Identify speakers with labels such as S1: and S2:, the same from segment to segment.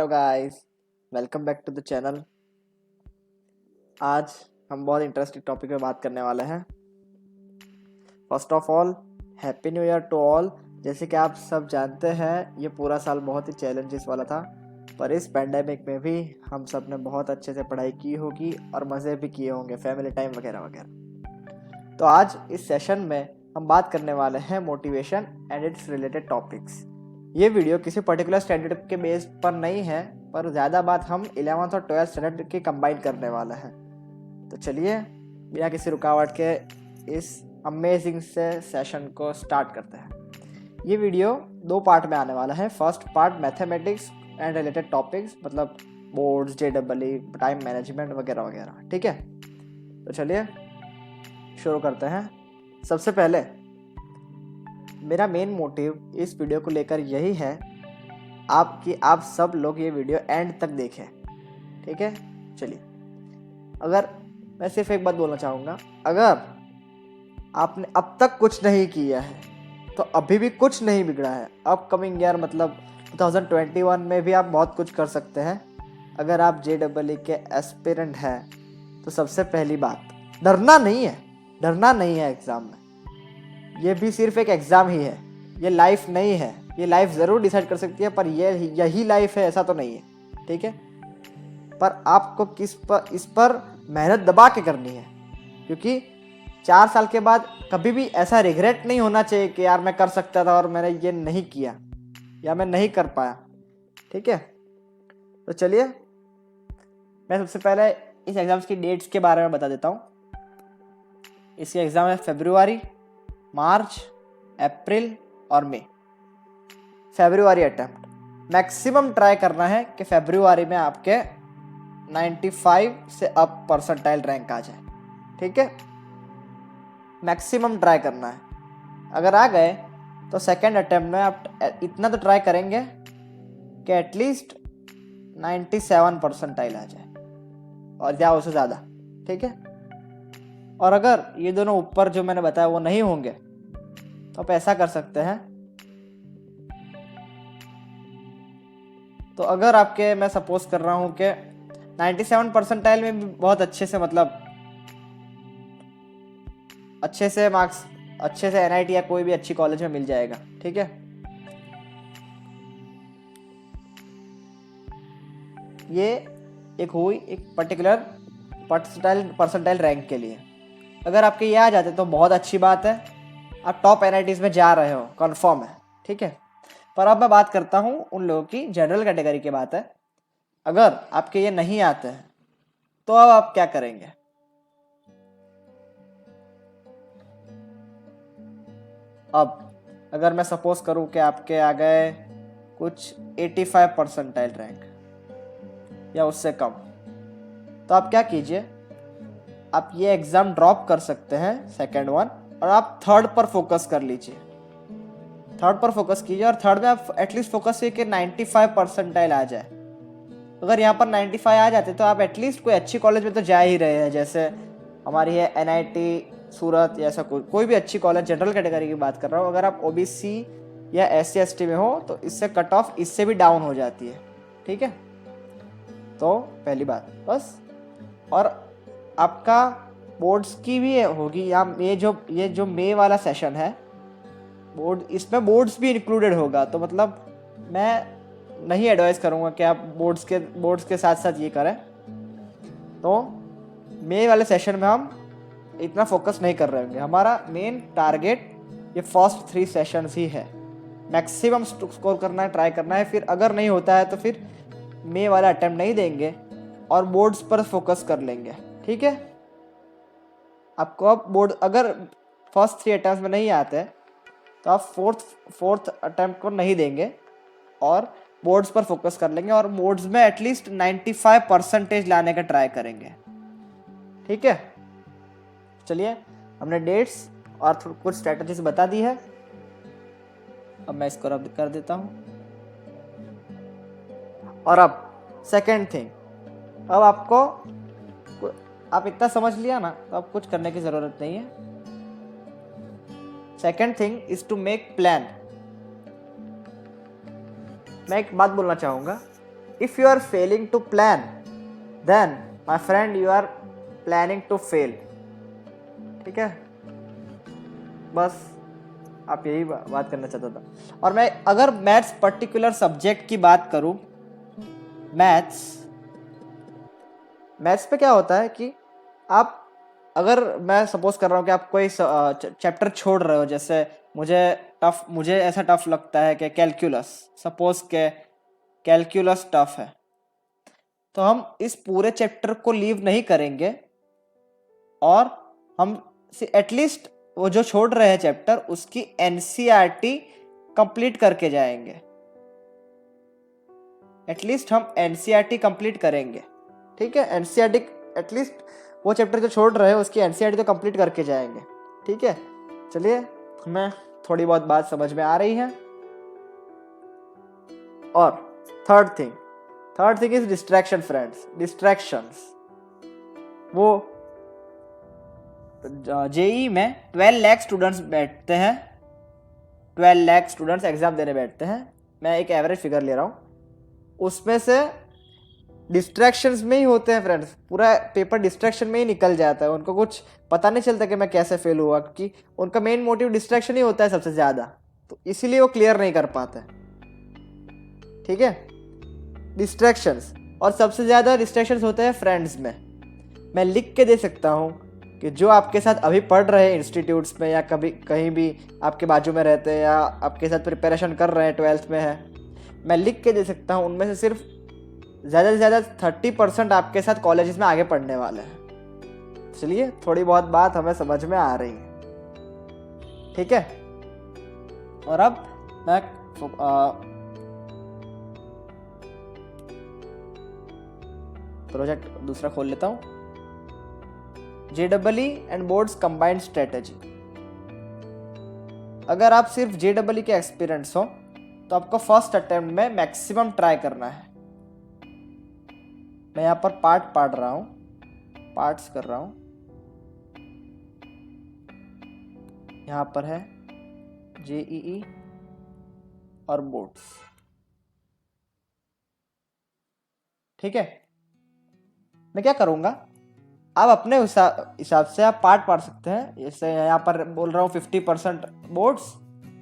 S1: Guys, welcome back to the channel. आज हम बहुत इंटरेस्टिंग टॉपिक पे बात करने वाले हैं। First of all, happy new year to all. जैसे कि आप सब जानते हैं, ये पूरा साल बहुत ही चैलेंजेस वाला था, पर इस पैंडेमिक में भी हम सब ने बहुत अच्छे से पढ़ाई की होगी और मज़े भी किए होंगे, फैमिली टाइम वगैरह वगैरह। तो आज इस सेशन में हम बात करने वाले हैं motivation and it's related topics. ये वीडियो किसी पर्टिकुलर स्टैंडर्ड के बेस पर नहीं है, पर ज़्यादा बात हम 11th और 12th स्टैंडर्ड की कंबाइन करने वाले हैं। तो चलिए बिना किसी रुकावट के इस अमेजिंग से सेशन को स्टार्ट करते हैं। ये वीडियो 2 पार्ट में आने वाला है। First part mathematics and related topics, मतलब बोर्ड्स, JEE, टाइम मैनेजमेंट वगैरह वगैरह। ठीक है, तो चलिए शुरू करते हैं। सबसे पहले मेरा मेन मोटिव इस वीडियो को लेकर यही है आप सब लोग ये वीडियो एंड तक देखें। ठीक है, चलिए। अगर मैं सिर्फ एक बात बोलना चाहूँगा, अगर आपने अब तक कुछ नहीं किया है तो अभी भी कुछ नहीं बिगड़ा है। अपकमिंग ईयर मतलब 2021 में भी आप बहुत कुछ कर सकते हैं। अगर आप JEE के एस्पिरेंट हैं तो सबसे पहली बात, डरना नहीं है एग्ज़ाम में। ये भी सिर्फ एक एग्ज़ाम ही है, ये लाइफ नहीं है। ये लाइफ ज़रूर डिसाइड कर सकती है, पर यही लाइफ है ऐसा तो नहीं है। ठीक है, पर आपको इस पर मेहनत दबा के करनी है, क्योंकि 4 साल के बाद कभी भी ऐसा रिग्रेट नहीं होना चाहिए कि यार मैं कर सकता था और मैंने ये नहीं किया या मैं नहीं कर पाया। ठीक है, तो चलिए मैं सबसे पहले इस एग्ज़ाम्स की डेट्स के बारे में बता देता हूँ। इसके एग्ज़ाम है फरवरी, मार्च, अप्रैल और मई। फरवरी अटेम्प्ट मैक्सिमम ट्राई करना है कि फरवरी में आपके 95 से अप परसेंटाइल रैंक आ जाए। ठीक है, मैक्सिमम ट्राई करना है। अगर आ गए तो सेकेंड अटेम्प्ट में आप इतना तो ट्राई करेंगे कि एटलीस्ट 97 परसेंटाइल आ जाए और या उससे ज़्यादा। ठीक है, और अगर ये दोनों ऊपर जो मैंने बताया वो नहीं होंगे तो आप ऐसा कर सकते हैं। तो अगर आपके, मैं सपोज कर रहा हूँ कि 97 परसेंटाइल में भी बहुत अच्छे से, मतलब अच्छे से मार्क्स, अच्छे से NIT या कोई भी अच्छी कॉलेज में मिल जाएगा। ठीक है, ये एक पर्टिकुलर परसेंटाइल रैंक के लिए। अगर आपके ये आ जाते तो बहुत अच्छी बात है, आप टॉप NITs में जा रहे हो, कंफर्म है। ठीक है, पर अब मैं बात करता हूँ उन लोगों की, जनरल कैटेगरी की बात है। अगर आपके ये नहीं आते हैं तो अब आप क्या करेंगे? अब अगर मैं सपोज करूँ कि आपके आ गए कुछ 85 परसेंटाइल रैंक या उससे कम, तो आप क्या कीजिए, आप ये एग्ज़ाम ड्रॉप कर सकते हैं सेकेंड वन, और आप थर्ड पर फोकस कर लीजिए। थर्ड पर फोकस कीजिए और थर्ड में आप एटलीस्ट फोकस कीजिए कि 95 परसेंटाइल आ जाए। अगर यहाँ पर 95 आ जाते तो आप एटलीस्ट कोई अच्छी कॉलेज में तो जा ही रहे हैं। जैसे हमारी है NIT सूरत या ऐसा कोई भी अच्छी कॉलेज, जनरल कैटेगरी की बात कर रहा हूँ। अगर आप OBC या SC/ST में हो तो इससे कट ऑफ इससे भी डाउन हो जाती है। ठीक है, तो पहली बात बस। और आपका बोर्ड्स की भी होगी, या ये जो मई वाला सेशन है इसमें बोर्ड्स भी इंक्लूडेड होगा। तो मतलब मैं नहीं एडवाइस करूँगा कि आप बोर्ड्स के साथ साथ ये करें। तो मई वाले सेशन में हम इतना फोकस नहीं कर रहे होंगे। हमारा मेन टारगेट ये फर्स्ट 3 सेशंस ही है, मैक्सिमम स्कोर करना है, ट्राई करना है। फिर अगर नहीं होता है तो फिर मई वाला अटेम्प्ट नहीं देंगे और बोर्ड्स पर फोकस कर लेंगे। ठीक है, आपको अब बोर्ड अगर फर्स्ट 3 अटेम्प्ट में नहीं आते तो आप फोर्थ अटेम्प्ट को नहीं देंगे और बोर्ड्स पर फोकस कर लेंगे, और बोर्ड्स में एटलीस्ट 95 परसेंटेज लाने का ट्राई करेंगे। ठीक है, चलिए हमने डेट्स और कुछ स्ट्रेटजीज बता दी है। अब मैं इसको रद्द कर देता हूँ। और अब सेकेंड थिंग, अब आप इतना समझ लिया ना, तो अब कुछ करने की ज़रूरत नहीं है। Second thing is to make plan. मैं एक बात बोलना चाहूँगा, if you are failing to plan then my friend you are planning to fail. ठीक है, बस आप यही बात करना चाहता था। और मैं अगर मैथ्स पर्टिकुलर सब्जेक्ट की बात करूं, मैथ्स पे क्या होता है कि आप, अगर मैं सपोज कर रहा हूँ कि आप कोई चैप्टर छोड़ रहे हो, जैसे मुझे ऐसा टफ लगता है कि कैलकुलस, सपोज के कैलकुलस टफ है, तो हम इस पूरे चैप्टर को लीव नहीं करेंगे और हम एटलीस्ट वो जो छोड़ रहे हैं चैप्टर उसकी एनसीईआरटी कंप्लीट करके जाएंगे। एटलीस्ट हम एनसीईआरटी कंप्लीट करेंगे। ठीक है, एनसीईआरटी एटलीस्ट वो चैप्टर जो छोड़ रहे हैं उसकी एनसीईआरटी तो कंप्लीट करके जाएंगे। ठीक है, चलिए हमें थोड़ी बहुत बात समझ में आ रही है। और third thing is distraction friends. Distractions, वो जेई में 12 लाख स्टूडेंट्स बैठते हैं, 12 लाख स्टूडेंट्स एग्जाम देने बैठते हैं। मैं एक एवरेज फिगर ले रहा हूँ, उसमें से डिस्ट्रैक्शंस में ही होते हैं फ्रेंड्स। पूरा पेपर डिस्ट्रैक्शन में ही निकल जाता है, उनको कुछ पता नहीं चलता कि मैं कैसे फेल हुआ, क्योंकि उनका मेन मोटिव डिस्ट्रैक्शन ही होता है सबसे ज़्यादा, तो इसीलिए वो क्लियर नहीं कर पाते। ठीक है, डिस्ट्रैक्शंस, और सबसे ज़्यादा डिस्ट्रैक्शंस होते हैं फ्रेंड्स में। मैं लिख के दे सकता हूँ कि जो आपके साथ अभी पढ़ रहे हैं इंस्टीट्यूट्स में, या कभी कहीं भी आपके बाजू में रहते हैं, या आपके साथ प्रिपरेशन कर रहे हैं, 12th में है, मैं लिख के दे सकता हूँ उनमें से सिर्फ ज़्यादा से ज़्यादा 30% आपके साथ कॉलेजेस में आगे पढ़ने वाले हैं। चलिए थोड़ी बहुत बात हमें समझ में आ रही है। ठीक है, और अब मैं प्रोजेक्ट दूसरा खोल लेता हूँ, JEE and boards combined strategy. अगर आप सिर्फ JEE के एक्सपीरियंस हो तो आपको फर्स्ट अटेम्प्ट में मैक्सिमम ट्राई करना है। मैं यहाँ पर पढ़ रहा हूँ, पार्ट्स कर रहा हूँ। यहाँ पर है JEE और बोर्ड्स। ठीक है, मैं क्या करूँगा, आप अपने हिसाब से आप पार्ट पढ़ सकते हैं। जैसे यहाँ पर बोल रहा हूँ 50% बोर्ड्स,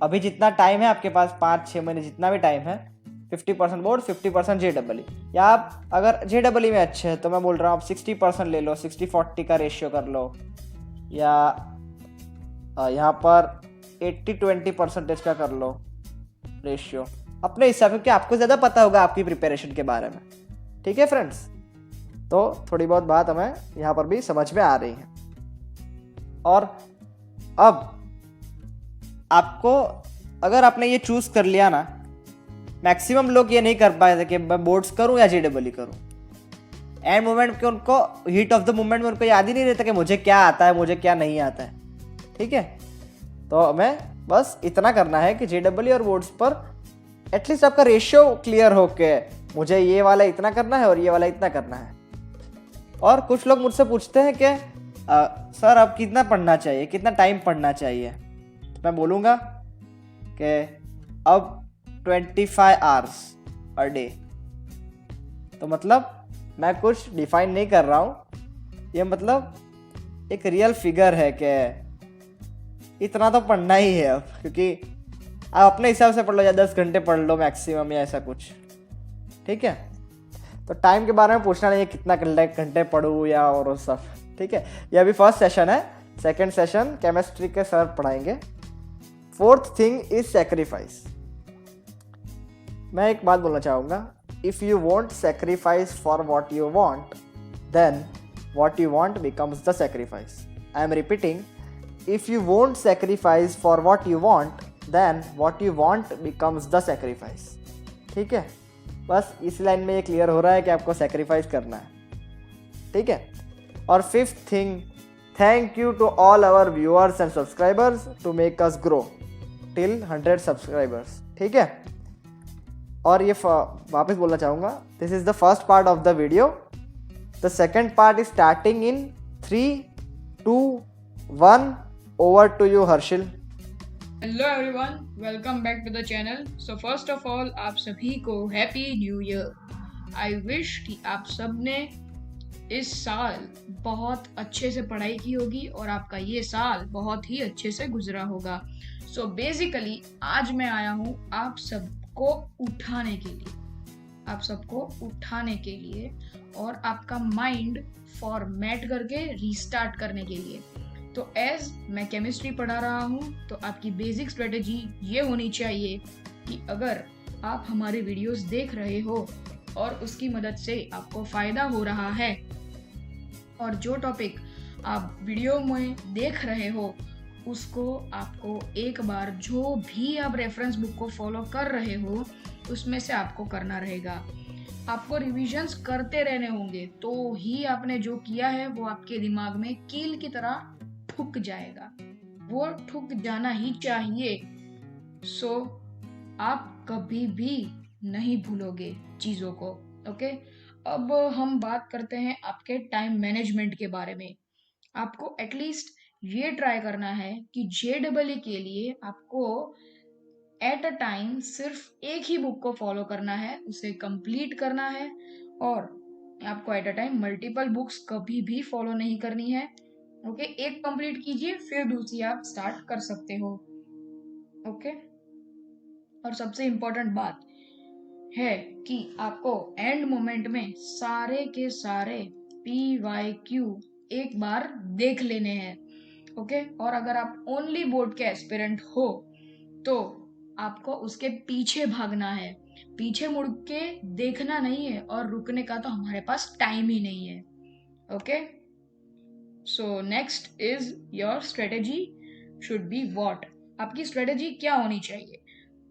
S1: अभी जितना टाइम है आपके पास 5-6 महीने जितना भी टाइम है, 50% बोर्ड 50% JEE। या आप अगर JEE में अच्छे हैं तो मैं बोल रहा हूँ आप 60% ले लो, 60-40 का रेशियो कर लो, या यहाँ पर 80-20% का कर लो रेशियो, अपने हिसाब से, क्योंकि आपको ज़्यादा पता होगा आपकी प्रिपरेशन के बारे में। ठीक है फ्रेंड्स, तो थोड़ी बहुत बात हमें यहाँ पर भी समझ में आ रही है। और अब आपको, अगर आपने ये चूज़ कर लिया ना, मैक्सिमम लोग ये नहीं कर पाए थे कि मैं बोर्ड्स करूँ या JEE करूँ। एंड मोमेंट के उनको, हीट ऑफ द मोमेंट में उनको याद ही नहीं रहता कि मुझे क्या आता है, मुझे क्या नहीं आता है। ठीक है, तो हमें बस इतना करना है कि JEE और बोर्ड्स पर एटलीस्ट आपका रेशियो क्लियर हो के मुझे ये वाला इतना करना है और ये वाला इतना करना है। और कुछ लोग मुझसे पूछते हैं कि सर अब कितना पढ़ना चाहिए, कितना टाइम पढ़ना चाहिए, तो मैं बोलूँगा कि अब 25 आवर्स पर डे। तो मतलब मैं कुछ डिफाइन नहीं कर रहा हूँ, ये मतलब एक रियल फिगर है कि इतना तो पढ़ना ही है अब, क्योंकि आप अपने हिसाब से पढ़ लो, या 10 घंटे पढ़ लो मैक्सिमम, या ऐसा कुछ। ठीक है, तो टाइम के बारे में पूछना नहीं है कितना घंटे पढ़ूँ या और सब। ठीक है, ये अभी फर्स्ट सेशन है, सेकंड सेशन केमिस्ट्री के सर पढ़ाएंगे। Fourth thing is sacrifice. मैं एक बात बोलना चाहूँगा, if you want sacrifice for what you want, then what you want becomes the sacrifice. I am repeating, if you want sacrifice for what you want, then what you want becomes the sacrifice. ठीक है, बस इस line में ये clear हो रहा है कि आपको सेक्रीफाइस करना है। ठीक है, और fifth thing, thank you to all our viewers and subscribers to make us grow till 100 subscribers. ठीक है, और ये वापस बोलना चाहूँगा, this is the first part of the video, the second part is starting in 3, 2, 1। Over to you Harshil.
S2: Hello everyone, welcome back to the channel. So first of all आप सभी को happy new year. I wish कि आप सब ने इस साल बहुत अच्छे से पढ़ाई की होगी और आपका ये साल बहुत ही अच्छे से गुजरा होगा। सो बेसिकली आज मैं आया हूँ आप सबको उठाने के लिए, और आपका माइंड फॉर्मेट करके रीस्टार्ट करने के लिए। तो एज मैं केमिस्ट्री पढ़ा रहा हूँ तो आपकी बेसिक स्ट्रेटेजी ये होनी चाहिए कि अगर आप हमारे वीडियोस देख रहे हो और उसकी मदद से आपको फायदा हो रहा है और जो टॉपिक आप वीडियो में देख रहे हो उसको आपको एक बार जो भी आप रेफरेंस बुक को फॉलो कर रहे हो उसमें से आपको करना रहेगा। आपको रिविजन्स करते रहने होंगे तो ही आपने जो किया है वो आपके दिमाग में कील की तरह ठुक जाएगा, वो ठुक जाना ही चाहिए। सो आप कभी भी नहीं भूलोगे चीज़ों को। ओके, अब हम बात करते हैं आपके टाइम मैनेजमेंट के बारे में। आपको एटलीस्ट ये ट्राई करना है कि JEE के लिए आपको एट अ टाइम सिर्फ एक ही बुक को फॉलो करना है, उसे कंप्लीट करना है, और आपको at a time multiple books कभी भी फॉलो नहीं करनी है। ओके, एक कंप्लीट कीजिए फिर दूसरी आप स्टार्ट कर सकते हो। ओके, और सबसे इम्पोर्टेंट बात है कि आपको एंड मोमेंट में सारे के सारे PYQ एक बार देख लेने हैं। ओके, और अगर आप ओनली बोर्ड के एस्पिरेंट हो तो आपको उसके पीछे भागना है, पीछे मुड़ के देखना नहीं है, और रुकने का तो हमारे पास टाइम ही नहीं है। Okay, so next is your strategy should be what. आपकी स्ट्रेटेजी क्या होनी चाहिए,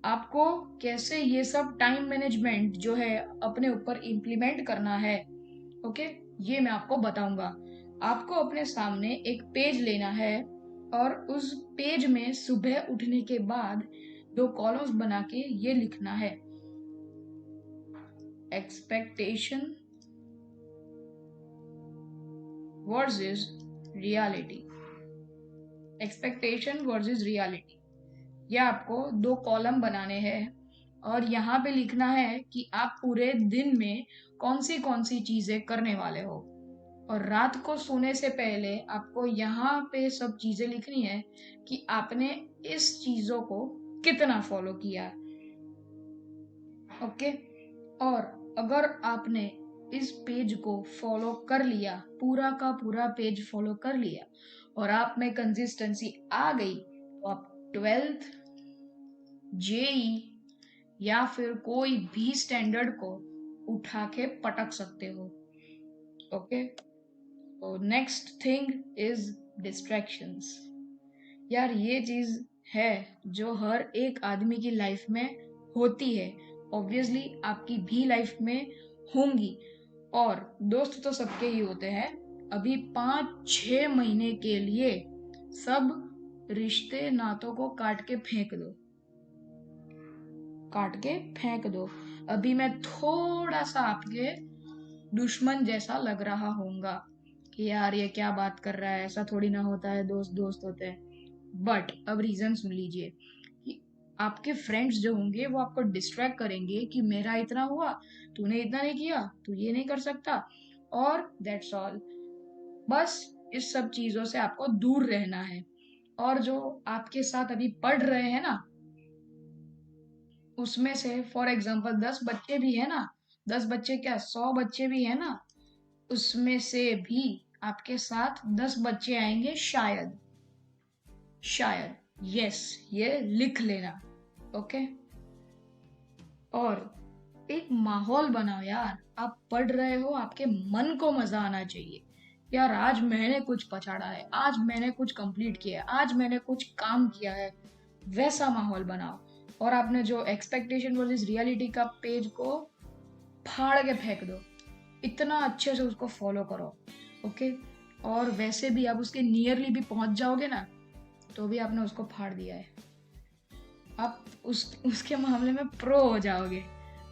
S2: आपको कैसे ये सब टाइम मैनेजमेंट जो है अपने ऊपर इम्प्लीमेंट करना है। ओके, ये मैं आपको बताऊंगा। आपको अपने सामने एक पेज लेना है और उस पेज में सुबह उठने के बाद 2 कॉलम्स बना के ये लिखना है, expectation versus reality. Expectation versus reality, ये आपको 2 कॉलम बनाने हैं और यहाँ पे लिखना है कि आप पूरे दिन में कौन सी चीजें करने वाले हो, और रात को सोने से पहले आपको यहाँ पे सब चीजें लिखनी है कि आपने इस चीजों को कितना फॉलो किया। ओके, और अगर आपने इस पेज को फॉलो कर लिया, पूरा का पूरा पेज फॉलो कर लिया और आप में कंसिस्टेंसी आ गई तो आप 12th JEE या फिर कोई भी स्टैंडर्ड को उठा के पटक सकते हो। ओके, तो नेक्स्ट थिंग इज डिस्ट्रैक्शंस। यार ये चीज है जो हर एक आदमी की लाइफ में होती है, ऑब्वियसली आपकी भी लाइफ में होंगी, और दोस्त तो सबके ही होते हैं। अभी 5-6 महीने के लिए सब रिश्ते नातों को काट के फेंक दो। अभी मैं थोड़ा सा आपके दुश्मन जैसा लग रहा होऊंगा कि यार ये क्या बात कर रहा है, ऐसा थोड़ी ना होता है, दोस्त दोस्त होते हैं। बट अब रीजन सुन लीजिए कि आपके फ्रेंड्स जो होंगे वो आपको डिस्ट्रैक्ट करेंगे कि मेरा इतना हुआ, तूने इतना नहीं किया, तू ये नहीं कर सकता, और दैट्स ऑल। बस इस सब चीजों से आपको दूर रहना है। और जो आपके साथ अभी पढ़ रहे हैं ना, उसमें से फॉर एग्जाम्पल 10 बच्चे भी है ना, 10 बच्चे क्या 100 बच्चे भी है ना, उसमें से भी आपके साथ 10 बच्चे आएंगे शायद, यस, ये लिख लेना। ओके, और एक माहौल बनाओ यार, आप पढ़ रहे हो, आपके मन को मजा आना चाहिए। यार आज मैंने कुछ पछाड़ा है, आज मैंने कुछ कंप्लीट किया है, आज मैंने कुछ काम किया है, वैसा माहौल बनाओ। और आपने जो एक्सपेक्टेशन वर्सेस रियलिटी का पेज को फाड़ के फेंक दो, इतना अच्छे से उसको फॉलो करो। ओके, और वैसे भी आप उसके नियरली भी पहुंच जाओगे ना तो भी आपने उसको फाड़ दिया है, आप उसके मामले में प्रो हो जाओगे।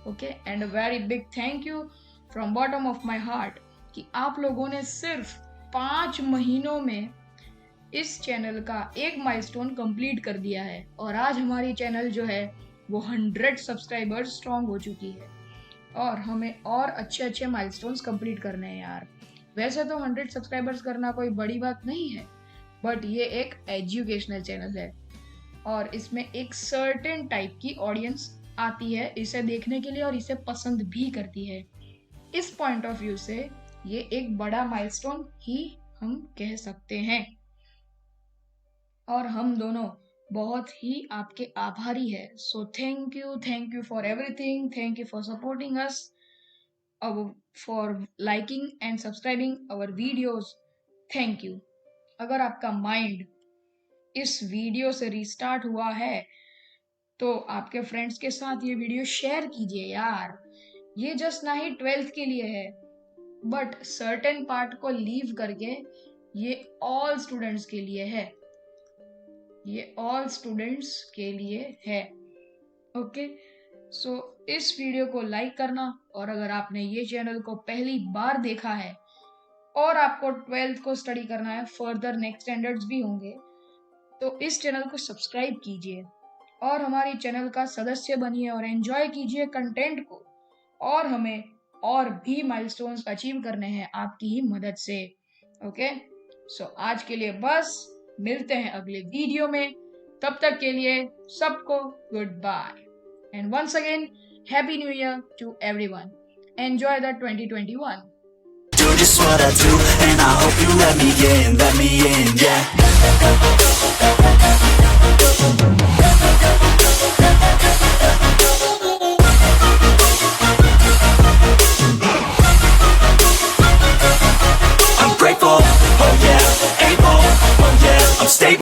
S2: Okay, and very big thank you from bottom of my heart कि आप लोगों ने सिर्फ 5 महीनों में इस चैनल का एक माइलस्टोन कंप्लीट कर दिया है, और आज हमारी चैनल जो है वो 100 सब्सक्राइबर्स स्ट्रॉन्ग हो चुकी है। और हमें और अच्छे अच्छे माइलस्टोन्स कंप्लीट करने हैं यार। वैसे तो 100 सब्सक्राइबर्स करना कोई बड़ी बात नहीं है, बट ये एक एजुकेशनल चैनल है और इसमें एक सर्टेन टाइप की ऑडियंस आती है इसे देखने के लिए और इसे पसंद भी करती है। इस पॉइंट ऑफ व्यू से ये एक बड़ा माइलस्टोन ही हम कह सकते हैं और हम दोनों बहुत ही आपके आभारी है। So thank you for everything, thank you for supporting us, for liking and subscribing our videos, thank you. अगर आपका माइंड इस वीडियो से रिस्टार्ट हुआ है तो आपके फ्रेंड्स के साथ ये वीडियो शेयर कीजिए यार। ये जस्ट ना ही 12th के लिए है, बट सर्टेन पार्ट को लीव करके ये ऑल स्टूडेंट्स के लिए है, ये ऑल स्टूडेंट्स के लिए है। ओके, सो इस वीडियो को लाइक करना, और अगर आपने ये चैनल को पहली बार देखा है और आपको 12th को स्टडी करना है, फर्दर नेक्स्ट स्टैंडर्ड्स भी होंगे, तो इस चैनल को सब्सक्राइब कीजिए और हमारी चैनल का सदस्य बनिए और एंजॉय कीजिए कंटेंट को। और हमें और भी माइलस्टोन्स अचीव करने हैं आपकी ही मदद से। ओके, सो आज के लिए बस, मिलते हैं अगले वीडियो में। तब तक के लिए सबको goodbye and once again happy new year to everyone. Enjoy the 2021।
S3: Do just what I do, and I hope you let me in, yeah.